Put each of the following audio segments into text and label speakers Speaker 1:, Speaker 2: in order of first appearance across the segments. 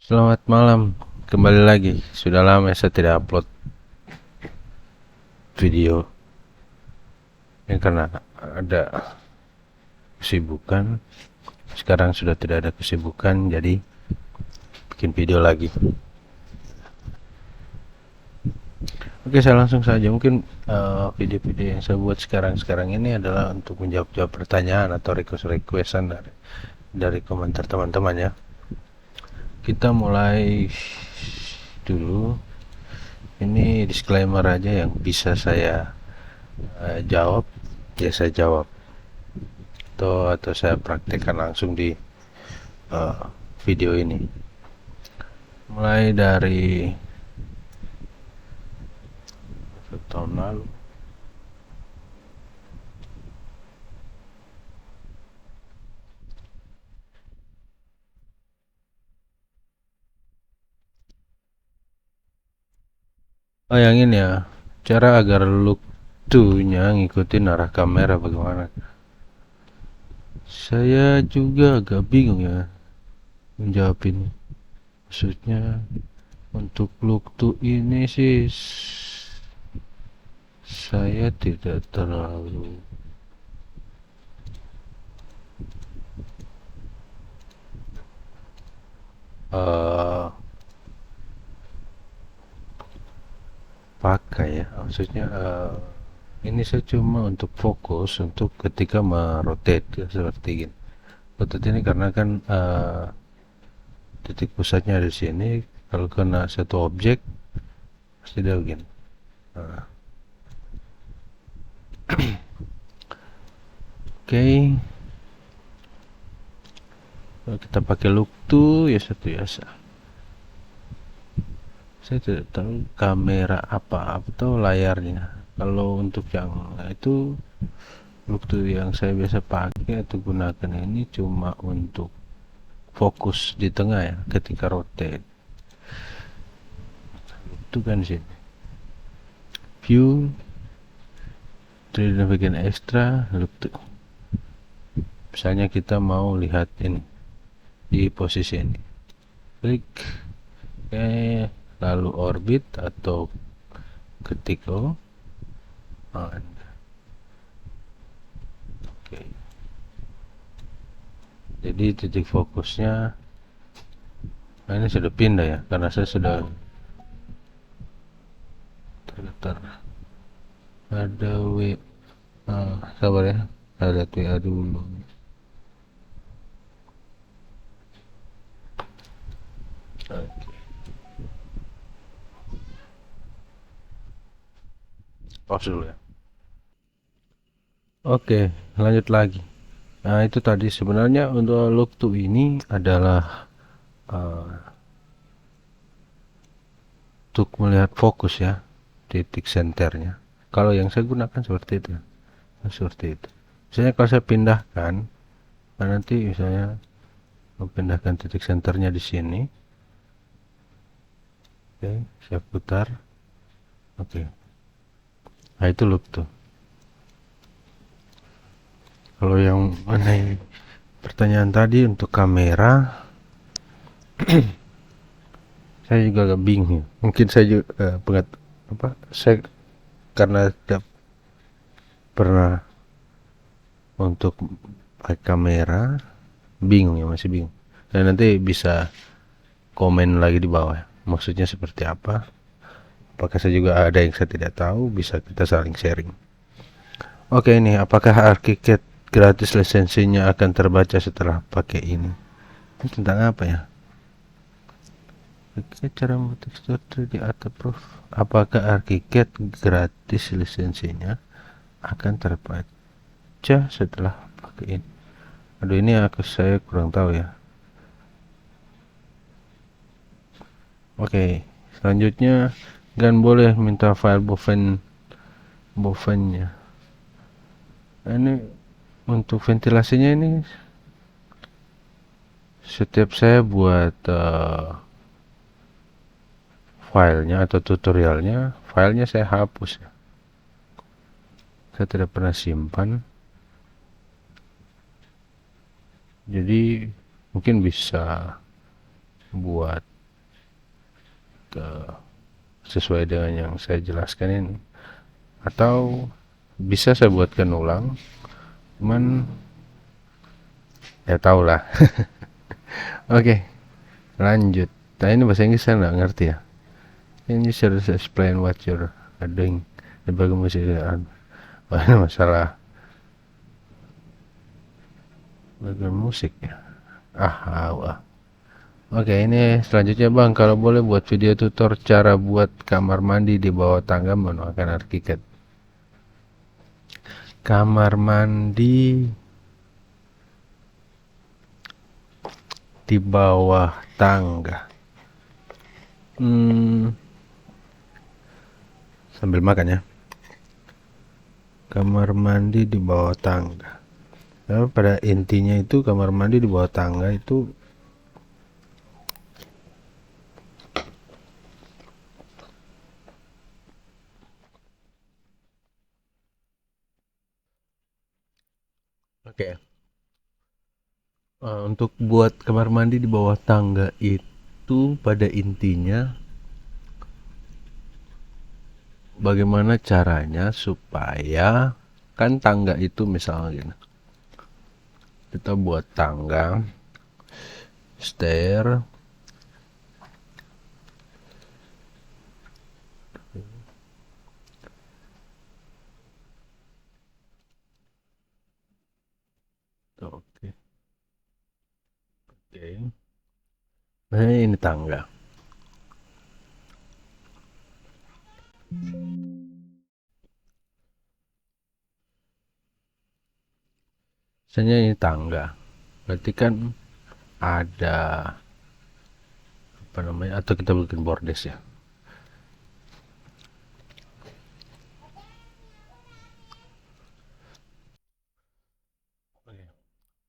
Speaker 1: Selamat malam, kembali lagi. Sudah lama saya tidak upload video, ini karena ada kesibukan. Sekarang sudah tidak ada kesibukan, jadi bikin video lagi. Oke, saya langsung saja. Mungkin video-video yang saya buat sekarang ini adalah untuk menjawab-jawab pertanyaan atau request-requestan dari komentar teman-teman ya. Kita mulai dulu. Ini disclaimer aja yang bisa saya jawab, ya saya jawab. Atau saya praktekkan langsung di uh, video ini. Mulai dari tahun lalu. Oh, yang ini ya, cara agar look 2-nya ngikutin arah kamera bagaimana? Saya juga agak bingung ya menjawab ini. Maksudnya untuk look 2 ini sih saya tidak terlalu uh, pakai ya. Maksudnya ini saya cuma untuk fokus untuk ketika merotate ya, seperti ini. Rotate ini karena kan titik pusatnya di sini. Kalau kena satu objek pasti dia begini. Nah, oke, kalau kita pakai look to ya satu biasa. Saya tidak tahu kamera apa atau layarnya. Kalau untuk yang itu look to yang saya biasa pakai atau gunakan ini cuma untuk fokus di tengah ya ketika rotate. Itu kan sini. View 3D bagian ekstra look to. Misalnya kita mau lihat ini di posisi ini. Klik. Oke, lalu orbit atau ketik O. Oke. Jadi titik fokusnya ini sudah pindah ya karena saya sudah tergetar. Ada sabar ya, saya lihat WA dulu. Oke. Pause dulu ya. Oke, lanjut lagi. Nah, itu tadi sebenarnya untuk look to ini adalah untuk melihat fokus ya, titik senternya. Kalau yang saya gunakan seperti itu. Seperti itu. Misalnya kalau saya pindahkan, nah nanti misalnya memindahkan titik senternya di sini. Oke, saya putar. Oke. Nah, itu look tuh. Kalau yang mana pertanyaan tadi untuk kamera, saya juga agak bingung. Mungkin saya juga saya karena tidak pernah untuk pakai kamera, bingung ya, masih bingung. Dan nanti bisa komen lagi di bawah. Maksudnya seperti apa? Apakah saya juga ada yang saya tidak tahu? Bisa kita saling sharing. Oke, ini apakah Archicad gratis lisensinya akan terbaca setelah pakai ini? Ini tentang apa ya? Oke, cara membuat tekstur 3D Autoproof. Apakah Archicad gratis lisensinya akan terbaca setelah pakai ini? Aduh, ini saya kurang tahu ya. Oke, selanjutnya kan boleh minta file bovennya. Ini untuk ventilasinya ini setiap saya buat filenya atau tutorialnya, filenya saya hapus ya. Saya tidak pernah simpan. Jadi mungkin bisa buat sesuai dengan yang saya jelaskan ini, atau bisa saya buatkan ulang, cuman ya tau lah. Oke, lanjut. Nah, ini bahasa Inggris saya nggak ngerti ya. Can you just explain what you're doing di bagian musik? Oh, ini masalah bagian musik ya. Ah. Oke, ini selanjutnya Bang, kalau boleh buat video tutor cara buat kamar mandi di bawah tangga menggunakan ArchiCAD. Kamar mandi di bawah tangga. Sambil makan ya. Kamar mandi di bawah tangga. Nah, pada intinya itu kamar mandi di bawah tangga itu oke. Untuk buat kamar mandi di bawah tangga itu pada intinya bagaimana caranya supaya kan tangga itu misalnya gini, kita buat tangga stair oke. Nah, ini tangga. Misalnya ini tangga. Berarti kan ada apa namanya? Atau kita bikin bordes ya.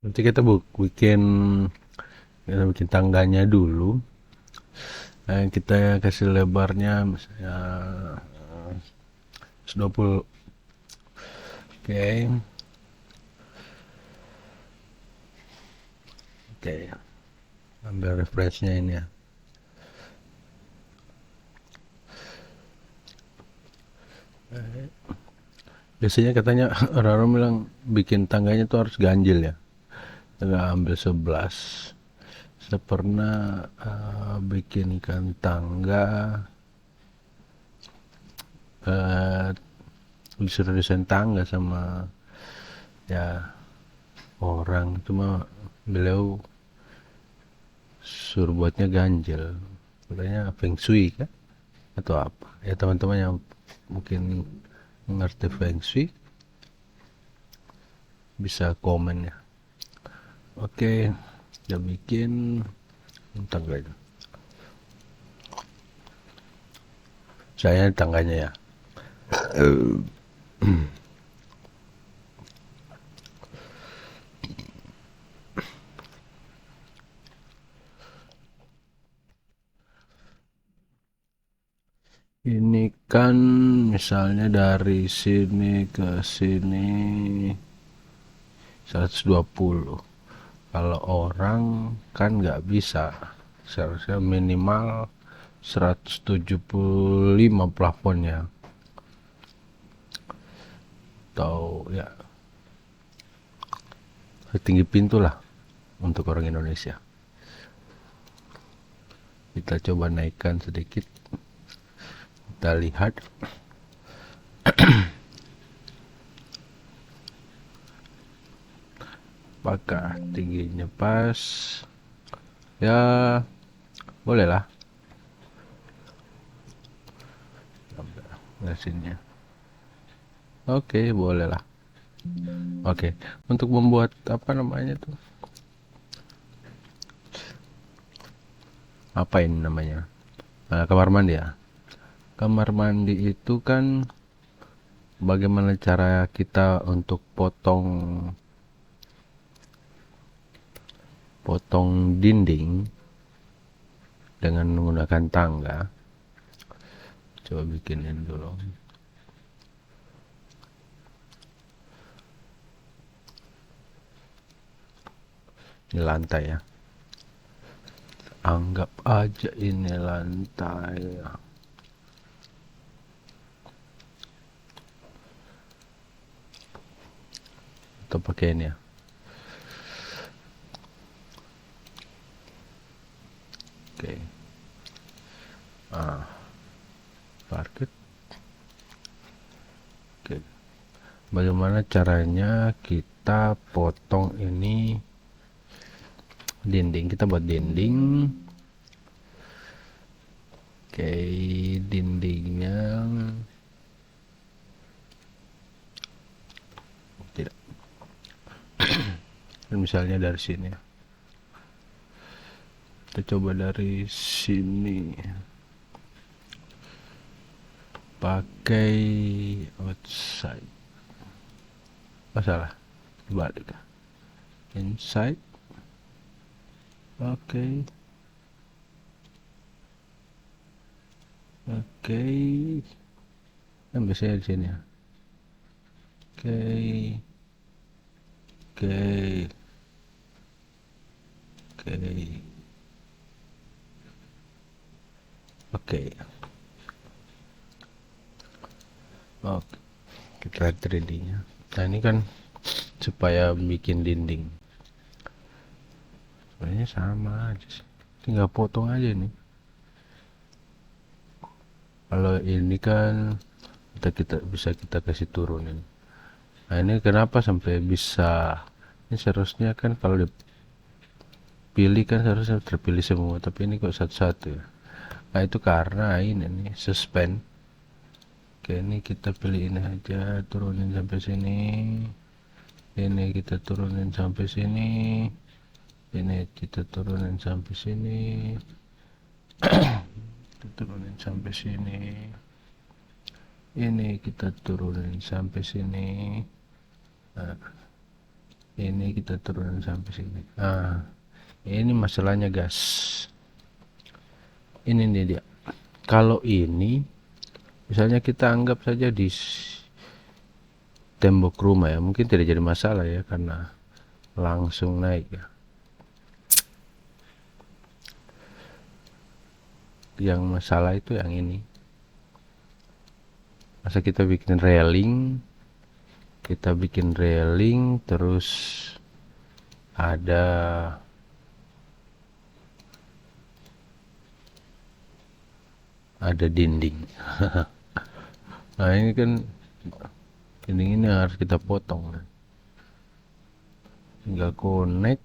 Speaker 1: Nanti kita bikin tangganya dulu. Nah, kita kasih lebarnya misalnya 120. Oke. Ambil referensinya ini ya. Biasanya katanya orang-orang bilang bikin tangganya tuh harus ganjil ya. Kita ambil 11. Saya pernah bikinkan tangga, disuruh desain tangga sama ya orang, cuma beliau suruh buatnya ganjil, katanya feng shui kan atau apa ya. Teman-teman yang mungkin mengerti feng shui bisa komen ya. Oke, kita bikin tangga itu. Saya tangganya ya. Ini kan misalnya dari sini ke sini 120. Kalau orang kan nggak bisa, seharusnya minimal 175 plafonnya, atau ya setinggi pintu lah untuk orang Indonesia. Kita coba naikkan sedikit, kita lihat. Apakah tingginya pas ya, boleh lah mesinnya. Oke, boleh lah. Oke, untuk membuat apa namanya tuh, apa ini namanya, kamar mandi ya. Kamar mandi itu kan bagaimana cara kita untuk potong dinding dengan menggunakan tangga. Coba bikinin dulu. Ini lantai ya. Anggap aja ini lantai. Atau pakai ini ya. Oke. Parkir. Oke. Bagaimana caranya kita potong ini dinding? Kita buat dinding. Oke, dindingnya tidak. Misalnya dari sini. Kita coba dari sini. Pakai outside. Salah. Balik. Inside. Oke. Kan biasanya di sini ya. Oke. Kita lihat 3D-nya. Nah, ini kan supaya bikin dinding. Sebenarnya sama aja sih. Tinggal potong aja nih. Kalau ini kan kita bisa kasih turunin. Nah, ini kenapa sampai bisa? Ini seharusnya kan kalau dipilih kan seharusnya terpilih semua, tapi ini kok satu-satu ya. Nah, itu karena ini nih suspend. Oke, ini kita pilih ini aja, turunin sampai sini. Ini kita turunin sampai sini. Ini kita turunin sampai sini. Kita turunin sampai sini. Ini kita turunin sampai sini. Nah, ini kita turunin sampai sini. Nah, ini masalahnya gas. Ini nih dia. Kalau ini misalnya kita anggap saja di tembok rumah ya, mungkin tidak jadi masalah ya karena langsung naik ya. Yang masalah itu yang ini. Masa kita bikin railing, terus ada dinding. Nah, ini kan dinding ini harus kita potong. Tinggal connect.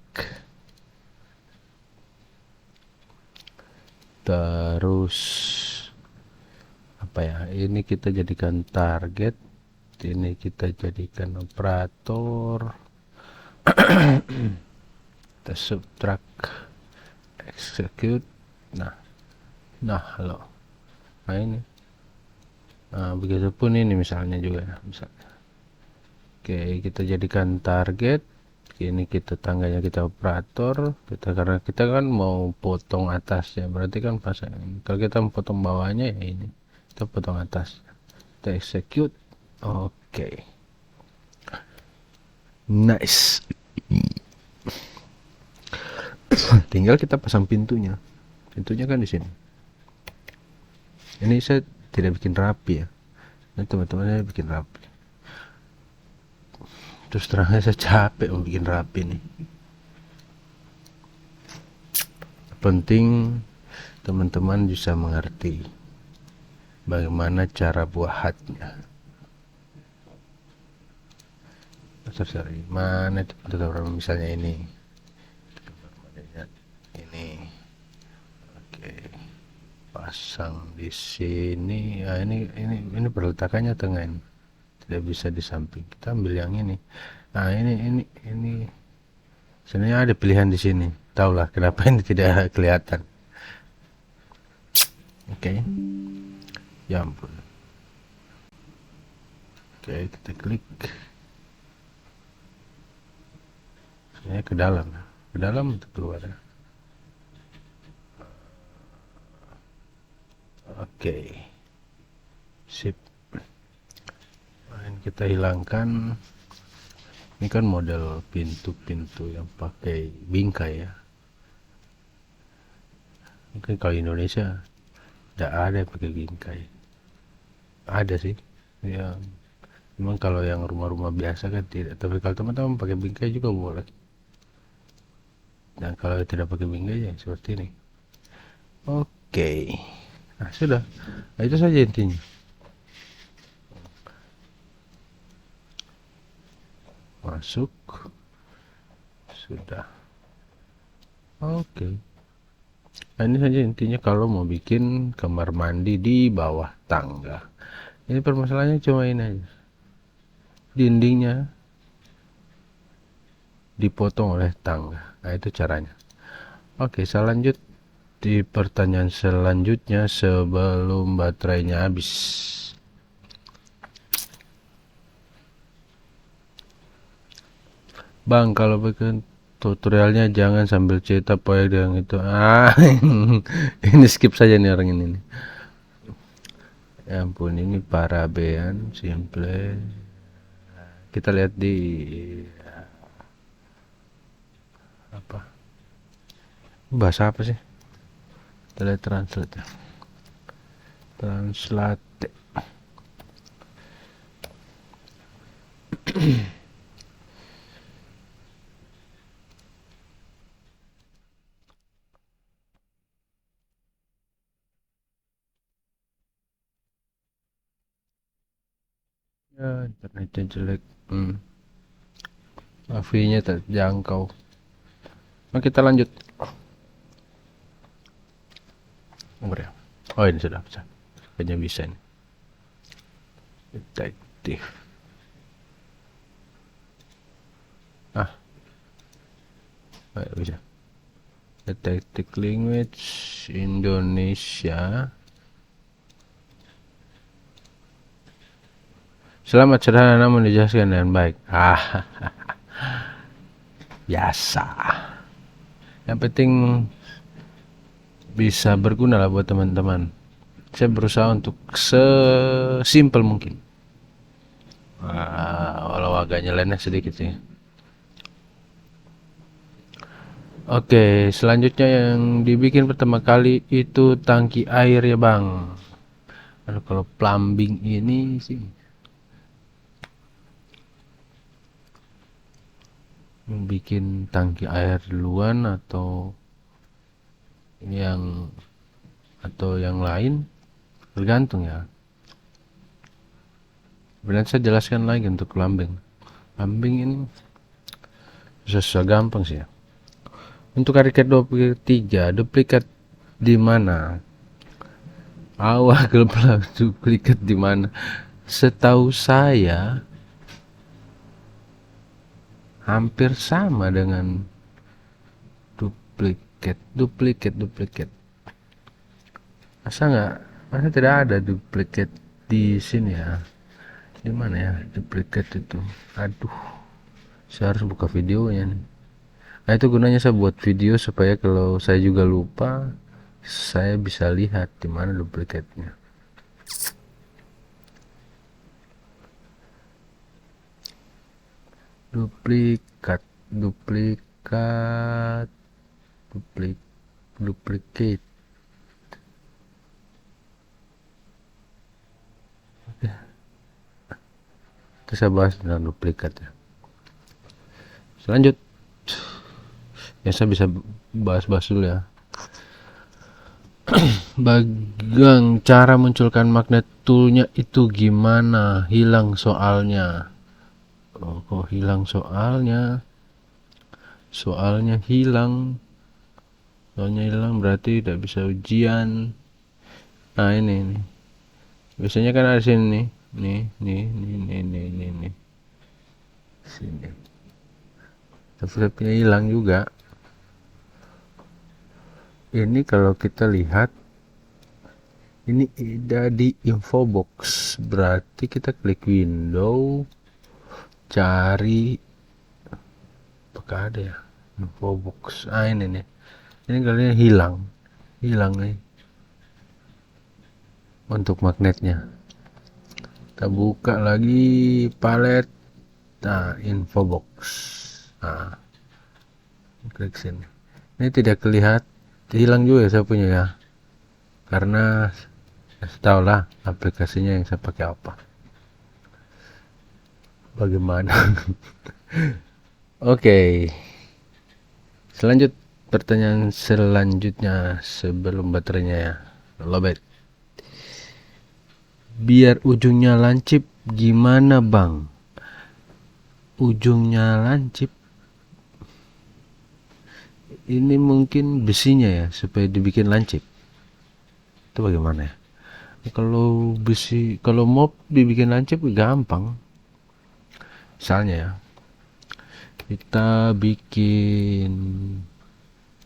Speaker 1: Terus apa ya? Ini kita jadikan target. Ini kita jadikan operator. Kita subtract, execute. Nah, loh. Nah, ini. Nah, begitupun ini misalnya juga ya, misalnya. Oke, kita jadikan target. Ini kita tangganya kita operator. Karena kita kan mau potong atasnya, berarti kan pasang. Kalau kita mau potong bawahnya ya ini. Kita potong atas. Kita execute. Oke. Nice. Tinggal kita pasang pintunya. Pintunya kan di sini. Ini saya tidak bikin rapi ya. Ini teman-teman saya bikin rapi. Terus terangnya saya capek mau bikin rapi nih. Penting teman-teman bisa mengerti bagaimana cara buahatnya. Sorry, mana itu misalnya ini. Ini. Oke. Pasang di sini. Nah, ini perletakannya tengah ini. Tidak bisa di samping. Kita ambil yang ini. Nah, ini sebenarnya ada pilihan di sini. Taulah kenapa ini tidak kelihatan. Oke. Ya ampun. Oke, kita klik. Sebenarnya ke dalam untuk keluar. Oke. Sip. Kita hilangkan. Ini kan model pintu-pintu yang pakai bingkai ya. Mungkin kalau Indonesia tidak ada yang pakai bingkai. Ada sih ya, memang kalau yang rumah-rumah biasa kan tidak, tapi kalau teman-teman pakai bingkai juga boleh. Dan kalau tidak pakai bingkai ya seperti ini. Oke, nah sudah, nah, itu saja intinya. Masuk, sudah. Oke, nah ini saja intinya kalau mau bikin kamar mandi di bawah tangga. Ini permasalahannya cuma ini aja, dindingnya dipotong oleh tangga. Nah itu caranya. Oke, saya lanjut di pertanyaan selanjutnya sebelum baterainya habis. Bang, kalau bikin tutorialnya jangan sambil cerita proyek yang itu. Ini skip saja nih orang ini nih. Ya ampun, ini parabean simple. Kita lihat di apa? Bahasa apa sih? Kita lihat translate ya. Translate. Ya, internetnya jelek. AV-nya terjangkau. Nah, kita lanjut. Ya. Oh, ini sudah bisa. Kayaknya bisa ini. Detektif. Baik, bisa. Detektif language Indonesia. Selamat, sederhana namun dijelaskan dengan baik. Biasa. Yang penting bisa berguna lah buat teman-teman. Saya berusaha untuk sesimpel mungkin. Walau agak nyeleneh sedikit sih. Oke, selanjutnya yang dibikin pertama kali itu tangki air ya bang. Kalau plumbing ini sih bikin tangki air duluan atau yang lain tergantung ya. Sebenarnya saya jelaskan lagi untuk plumbing. Plumbing ini susah gampang sih ya. Untuk ariket 23 duplikat di mana? Awal kalau duplikat di mana? Setahu saya hampir sama dengan duplikat. Masa tidak ada duplikat di sini ya? Di mana ya duplikat itu? Aduh, saya harus buka videonya nih. Nah itu gunanya saya buat video supaya kalau saya juga lupa, saya bisa lihat di mana duplikatnya. Duplikat. Itu saya bahas tentang duplikat ya. Selanjut, ya saya bisa bahas dulu ya. Bagang cara munculkan magnet toolnya itu gimana? Hilang soalnya. Oh, kok hilang soalnya? Soalnya hilang berarti tidak bisa ujian. Nah ini biasanya kan ada sini nih sini, tapi hilang juga. Ini kalau kita lihat ini ada di info box, berarti kita klik window, cari apakah ada ya info box. Ini nih, ini kalian hilang nih untuk magnetnya. Kita buka lagi palet, nah info box, nah klik sini. Ini tidak kelihatan, hilang juga saya punya ya, karena tahu lah aplikasinya yang saya pakai apa. Bagaimana? Oke, pertanyaan selanjutnya sebelum baterainya ya lobet. Biar ujungnya lancip gimana bang? Ujungnya lancip ini mungkin besinya ya, supaya dibikin lancip. Itu bagaimana ya? Kalau besi, kalau mop dibikin lancip gampang. Misalnya ya, kita bikin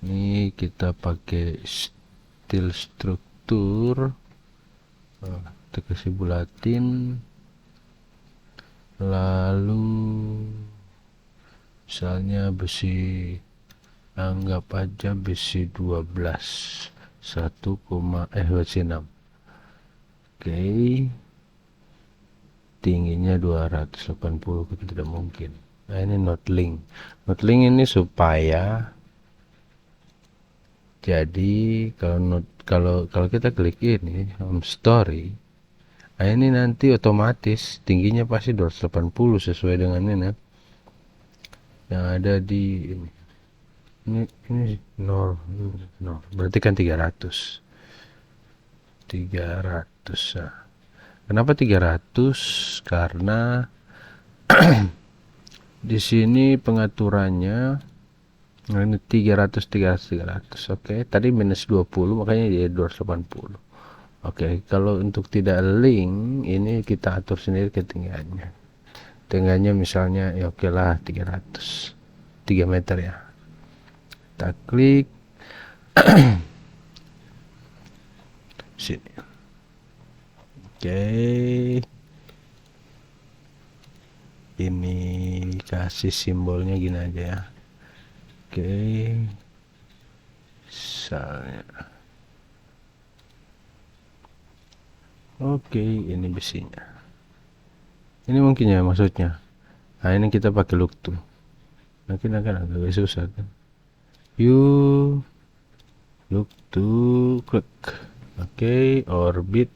Speaker 1: ini, kita pakai steel struktur, kita kasih bulatin, lalu misalnya besi, anggap aja besi 12 besi 6. Oke, tingginya 280 itu tidak mungkin. Nah ini notlink. Notlink ini supaya jadi kalau kita klik ini home story, nah ini nanti otomatis tingginya pasti 280 sesuai dengan ini yang ada di ini nol berarti kan 300 nah. Kenapa 300? Karena di sini pengaturannya ini 300. Oke, tadi minus 20 makanya jadi 280. Oke, kalau untuk tidak link ini kita atur sendiri ketinggiannya. Tinggiannya misalnya ya oke lah 3 meter ya. Kita klik sini. Oke, ini kasih simbolnya gini aja ya. Oke, misalnya oke, ini besinya. Ini mungkin ya maksudnya. Nah ini kita pakai look to. Mungkin akan agak susah kan. Look to klik. Oke, orbit.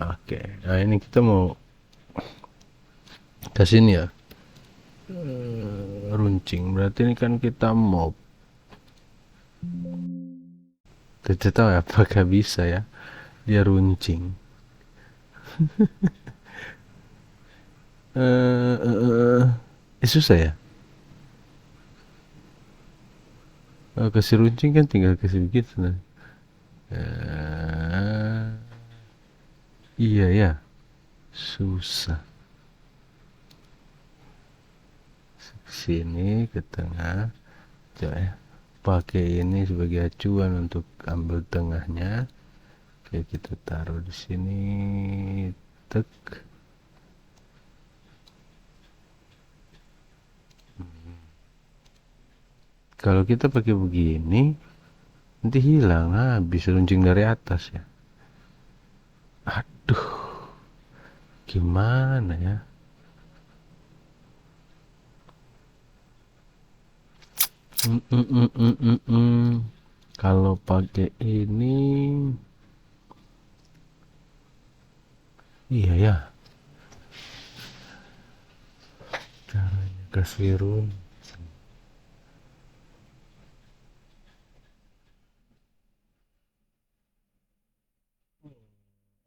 Speaker 1: Oke, nah ini kita mau ke sini ya. Runcing, berarti ini kan kita mob. Tidak tahu ya, apakah bisa ya dia runcing. Susah ya. Kasih runcing kan tinggal kasih begitu nah. Iya ya, susah. Sini ke tengah, coba ya. Pakai ini sebagai acuan untuk ambil tengahnya. Oke, kita taruh di sini. Tek. Kalau kita pakai begini, nanti hilang, habis runcing dari atas ya. Aduh, gimana ya? Kalau pakai ini, iya ya. Caranya kasih run.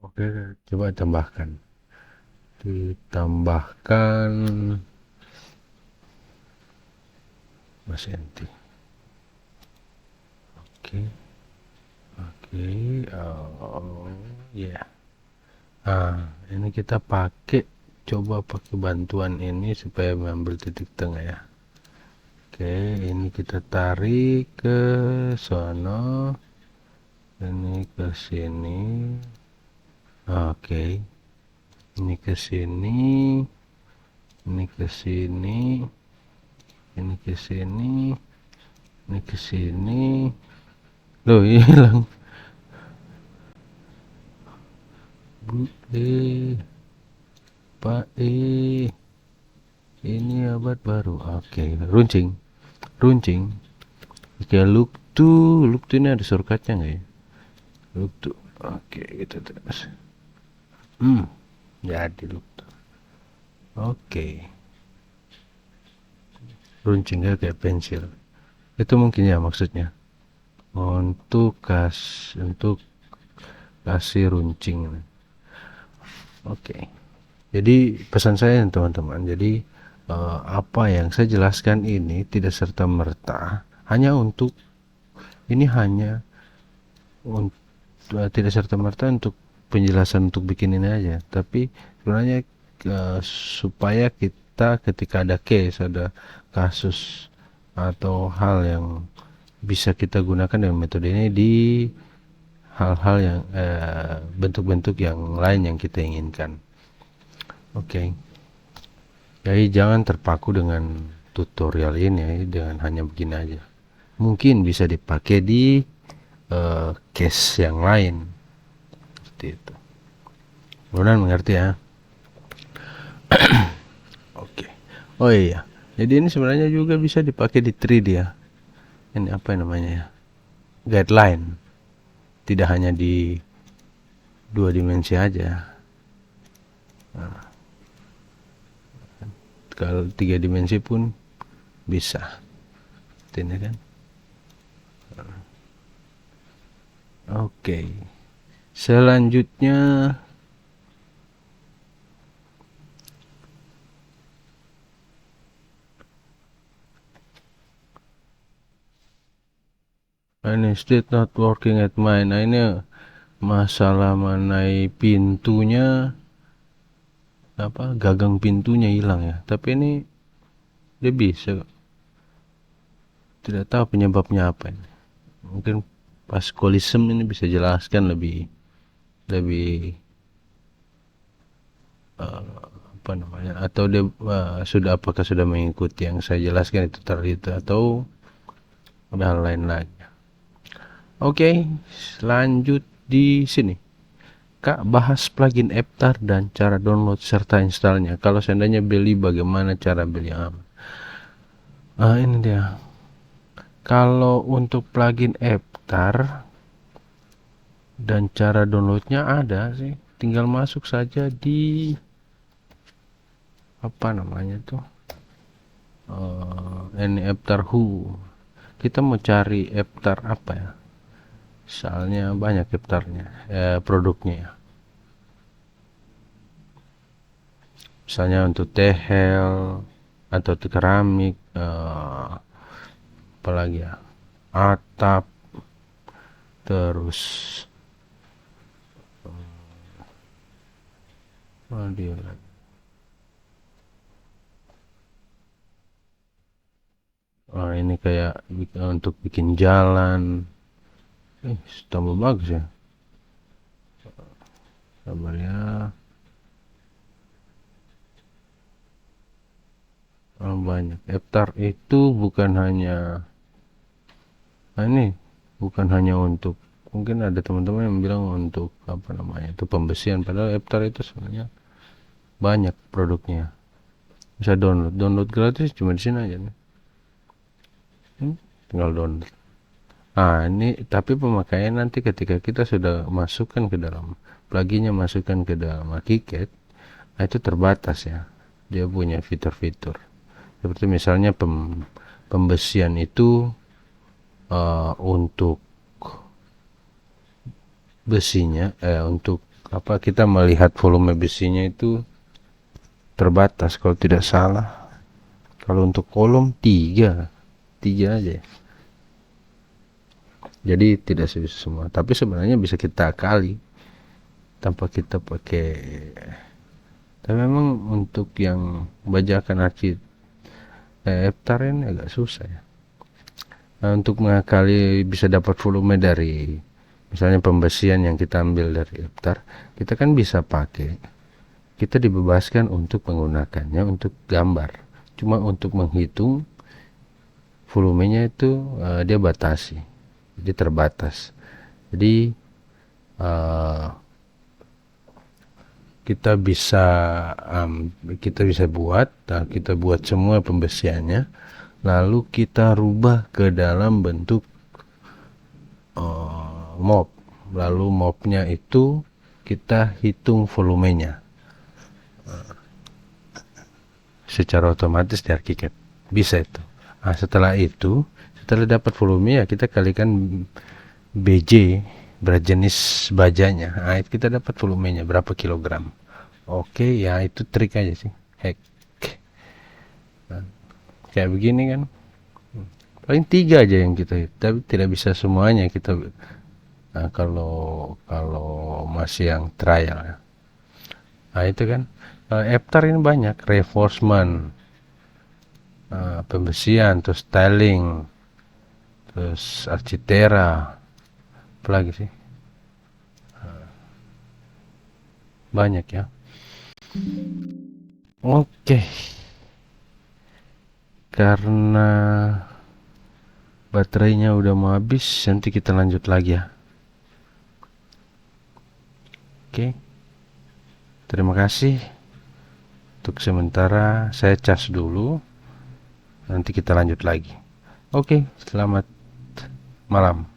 Speaker 1: Oke, coba tambahkan. Ditambahkan Mas Enti. Oke. Oh ya. Ini kita coba pakai bantuan ini supaya mengambil titik tengah ya. Oke, ini kita tarik ke sono, ini ke sini. Oke, ini ke sini, ini ke sini, ini ke sini, ini ke sini. Loh, hilang. Bu Pak ini abad baru. Oke, runcing. Oke, look look to ini ada shortcutnya nggak ya? Look to, oke kita terus. Jadi look to. Oke. Runcingnya kayak pensil. Itu mungkin ya maksudnya. Untuk kasih runcing. Oke. Jadi pesan saya teman-teman. Jadi apa yang saya jelaskan ini tidak serta merta hanya untuk tidak serta merta untuk penjelasan untuk bikin ini aja, tapi sebenarnya supaya kita ketika ada case, ada kasus atau hal yang bisa kita gunakan dengan metode ini di hal-hal yang bentuk-bentuk yang lain yang kita inginkan. Oke. Jadi jangan terpaku dengan tutorial ini dengan hanya begini aja. Mungkin bisa dipakai di case yang lain seperti itu. Mudah-mudahan mengerti ya. Oke. Oh iya, jadi ini sebenarnya juga bisa dipakai di 3D ya. Ini apa namanya ya, guideline, tidak hanya di 2 dimensi aja. Kalau 3 dimensi pun bisa. Ini kan. Oke. Selanjutnya ini still not working at mine. Nah, ini masalah mengenai pintunya, gagang pintunya hilang ya. Tapi ini dia bisa. Tidak tahu penyebabnya apa ini. Mungkin pas kolisem ini bisa jelaskan lebih apa namanya, atau dia apakah sudah mengikuti yang saya jelaskan itu tadi atau ada hal lain lagi. Oke, lanjut di sini. Kak, bahas plugin Aptar dan cara download serta installnya. Kalau seandainya beli, bagaimana cara beli yang aman? Ini dia. Kalau untuk plugin Aptar dan cara downloadnya ada sih, tinggal masuk saja di apa namanya tuh, ini Aptar Who. Kita mau cari Aptar apa ya? Soalnya banyak Aptarnya, produknya ya. Misalnya untuk tehel atau untuk keramik, apalagi ya, atap, terus ini kayak untuk bikin jalan, tambah bagus ya. Sabar ya. Banyak. Aptar itu bukan hanya ini bukan hanya untuk, mungkin ada teman-teman yang bilang untuk apa namanya itu pembesian, padahal Aptar itu sebenarnya banyak produknya. Bisa download gratis cuma di sini aja nih. Tinggal download. Ini tapi pemakaian nanti ketika kita sudah masukkan ke dalam pluginnya, masukkan ke dalam KiCad, itu terbatas ya. Dia punya fitur-fitur. Seperti misalnya pembesian itu untuk besinya, untuk apa, kita melihat volume besinya itu terbatas kalau tidak salah. Kalau untuk kolom 3 aja. Jadi tidak bisa semua, tapi sebenarnya bisa kita akali tanpa kita pakai. Tapi memang untuk yang bajakan Aptar ini agak susah ya. Untuk mengakali bisa dapat volume dari misalnya pembesian yang kita ambil dari Aptar, kita kan bisa pakai, kita dibebaskan untuk menggunakannya untuk gambar. Cuma untuk menghitung volumenya itu dia batasi, jadi terbatas. Jadi kita bisa buat semua pembesiannya, lalu kita rubah ke dalam bentuk mop. Lalu mopnya itu kita hitung volumenya secara otomatis dari KiCad, bisa itu. Nah, setelah dapat volume ya kita kalikan BJ, berat jenis bajanya. Nah, itu kita dapat volumenya berapa kilogram. Oke, ya itu trik aja sih, hack. Nah, kayak begini kan, paling 3 aja yang kita, tapi tidak bisa semuanya kita. Nah, kalau masih yang trial ya. Nah, itu kan Aptar ini banyak reinforcement, pembersihan, terus styling, terus architera, apalagi sih, banyak ya. Oke, karena baterainya udah mau habis, nanti kita lanjut lagi ya. Oke, terima kasih. Untuk sementara saya cas dulu, nanti kita lanjut lagi. Oke, selamat malam.